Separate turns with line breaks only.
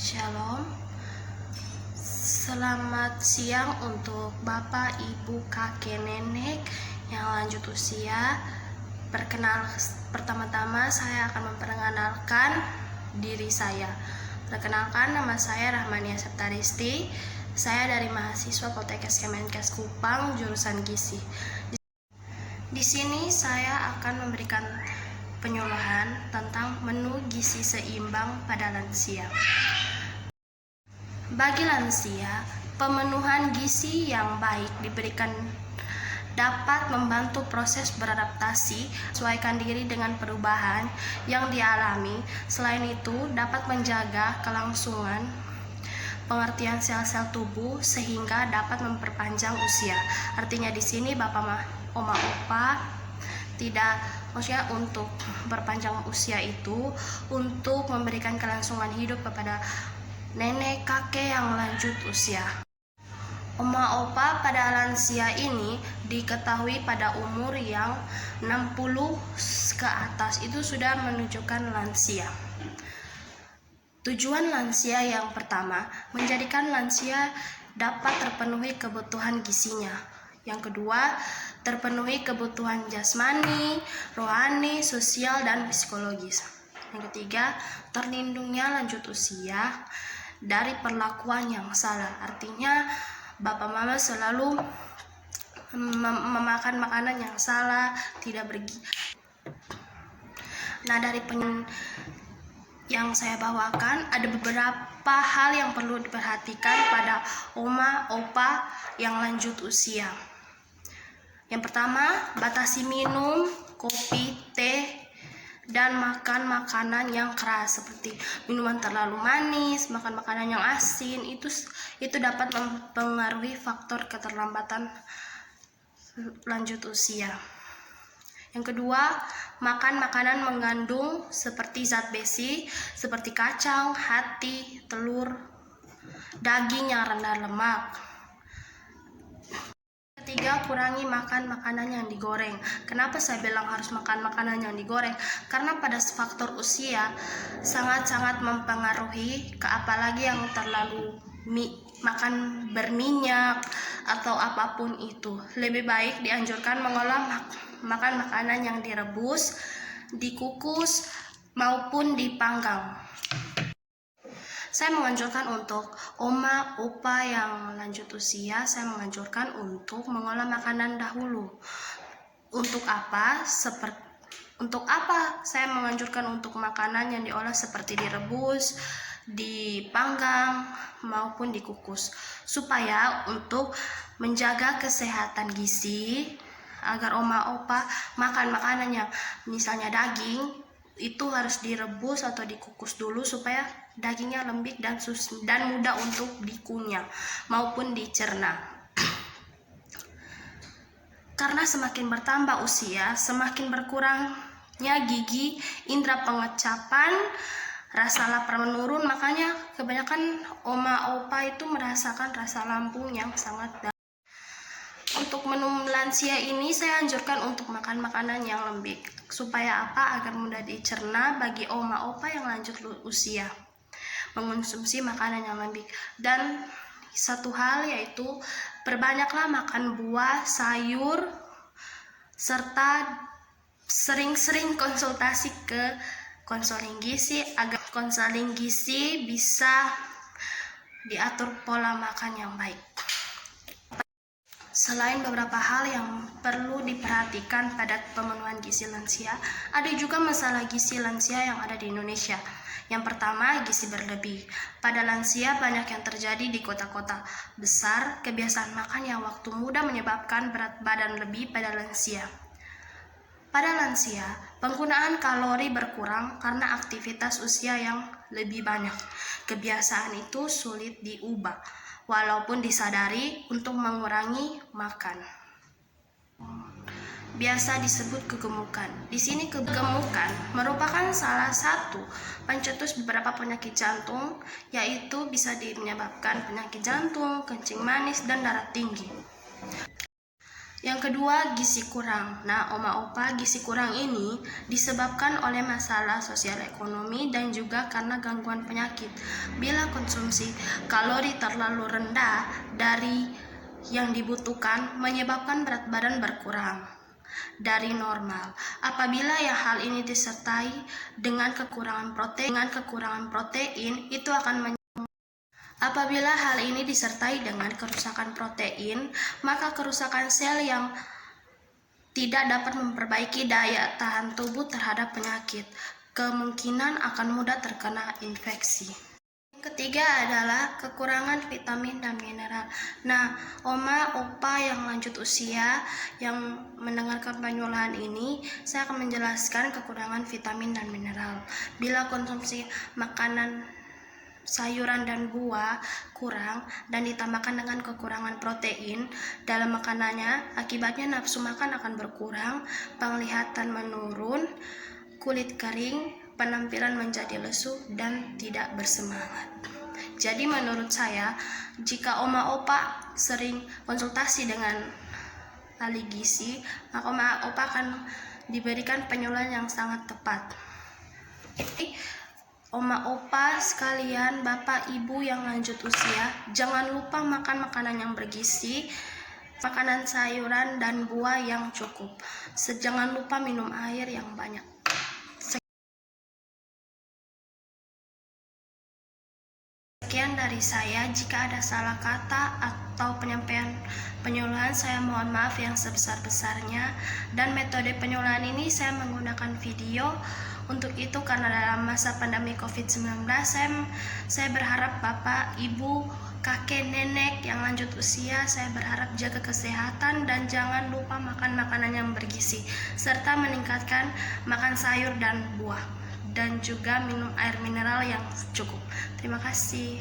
Shalom. Selamat siang untuk Bapak, Ibu, Kakek, Nenek yang lanjut usia. Pertama-tama saya akan memperkenalkan diri saya. Perkenalkan, nama saya Rahmania Septaristi. Saya dari mahasiswa Poltekkes Kemenkes Kupang, jurusan Gizi. Di sini saya akan memberikan penyuluhan tentang menu gizi seimbang pada lansia. Bagi lansia, pemenuhan gizi yang baik diberikan dapat membantu proses beradaptasi, menyesuaikan diri dengan perubahan yang dialami. Selain itu, dapat menjaga kelangsungan pengertian sel-sel tubuh sehingga dapat memperpanjang usia. Artinya di sini Bapak, Oma, Opa tidak, maksudnya untuk berpanjang usia itu untuk memberikan kelangsungan hidup kepada nenek kakek yang lanjut usia. Oma opa pada lansia ini diketahui pada umur yang 60 ke atas itu sudah menunjukkan lansia. Tujuan lansia yang pertama, menjadikan lansia dapat terpenuhi kebutuhan gizinya. Yang kedua, terpenuhi kebutuhan jasmani, rohani, sosial, dan psikologis. Yang ketiga, terlindungnya lanjut usia dari perlakuan yang salah. Artinya bapak mama selalu memakan makanan yang salah, tidak bergizi. Nah, dari yang saya bawakan ada beberapa hal yang perlu diperhatikan pada oma opa yang lanjut usia. Yang pertama, batasi minum kopi, teh, dan makan makanan yang keras seperti minuman terlalu manis, makan makanan yang asin, itu dapat mempengaruhi faktor keterlambatan lanjut usia. Yang kedua, makan makanan mengandung seperti zat besi seperti kacang, hati, telur, daging yang rendah lemak. Ketiga, kurangi makan makanan yang digoreng. Kenapa saya bilang harus makan makanan yang digoreng? Karena pada faktor usia sangat-sangat mempengaruhi, apalagi yang terlalu makan berminyak atau apapun itu. Lebih baik dianjurkan mengolah makan makanan yang direbus, dikukus, maupun dipanggang. Saya menganjurkan untuk oma, opa yang lanjut usia, saya menganjurkan untuk mengolah makanan dahulu. Untuk apa? Untuk apa saya menganjurkan untuk makanan yang diolah seperti direbus, dipanggang, maupun dikukus? Supaya untuk menjaga kesehatan gizi, agar oma, opa makan makanan yang misalnya daging, itu harus direbus atau dikukus dulu supaya dagingnya lembik dan mudah untuk dikunyah maupun dicerna. Karena semakin bertambah usia, semakin berkurangnya gigi, indera pengecapan, rasa lapar menurun, makanya kebanyakan oma opa itu merasakan rasa lambung yang sangat dalam. Untuk menu lansia ini saya anjurkan untuk makan makanan yang lembik. Supaya apa? Agar mudah dicerna bagi oma opa yang lanjut usia. Mengonsumsi makanan yang lembik. Dan satu hal yaitu perbanyaklah makan buah, sayur, serta sering-sering konsultasi ke konseling gizi agar konseling gizi bisa diatur pola makan yang baik. Selain beberapa hal yang perlu diperhatikan pada pemenuhan gizi lansia, ada juga masalah gizi lansia yang ada di Indonesia. Yang pertama, gizi berlebih. Pada lansia banyak yang terjadi di kota-kota besar, kebiasaan makan yang waktu muda menyebabkan berat badan lebih pada lansia. Pada lansia, penggunaan kalori berkurang karena aktivitas usia yang lebih banyak. Kebiasaan itu sulit diubah, walaupun disadari untuk mengurangi makan. Biasa disebut kegemukan. Di sini kegemukan merupakan salah satu pencetus beberapa penyakit jantung, yaitu bisa menyebabkan penyakit jantung, kencing manis, dan darah tinggi. Yang kedua, gizi kurang. Nah, oma opa, gizi kurang ini disebabkan oleh masalah sosial ekonomi dan juga karena gangguan penyakit. Bila konsumsi kalori terlalu rendah dari yang dibutuhkan, menyebabkan berat badan berkurang dari normal. Apabila hal ini disertai dengan kekurangan protein, itu akan Apabila hal ini disertai dengan kerusakan protein, maka kerusakan sel yang tidak dapat memperbaiki daya tahan tubuh terhadap penyakit, kemungkinan akan mudah terkena infeksi. Yang ketiga adalah kekurangan vitamin dan mineral. Nah, oma, opa yang lanjut usia yang mendengarkan penyuluhan ini, saya akan menjelaskan kekurangan vitamin dan mineral. Bila konsumsi makanan sayuran dan buah kurang dan ditambahkan dengan kekurangan protein dalam makanannya, akibatnya nafsu makan akan berkurang, penglihatan menurun, kulit kering, penampilan menjadi lesu dan tidak bersemangat. Jadi menurut saya, jika oma opa sering konsultasi dengan ahli gizi, maka oma opa akan diberikan penyuluhan yang sangat tepat. Oma opa sekalian, bapak ibu yang lanjut usia, jangan lupa makan makanan yang bergizi, makanan sayuran dan buah yang cukup. Jangan lupa minum air yang banyak. Sekian dari saya. Jika ada salah kata atau penyampaian penyuluhan, saya mohon maaf yang sebesar-besarnya. Dan metode penyuluhan ini saya menggunakan video. Untuk itu, karena dalam masa pandemi COVID-19, saya berharap bapak, ibu, kakek, nenek yang lanjut usia, saya berharap jaga kesehatan dan jangan lupa makan makanan yang bergizi, serta meningkatkan makan sayur dan buah, dan juga minum air mineral yang cukup. Terima kasih.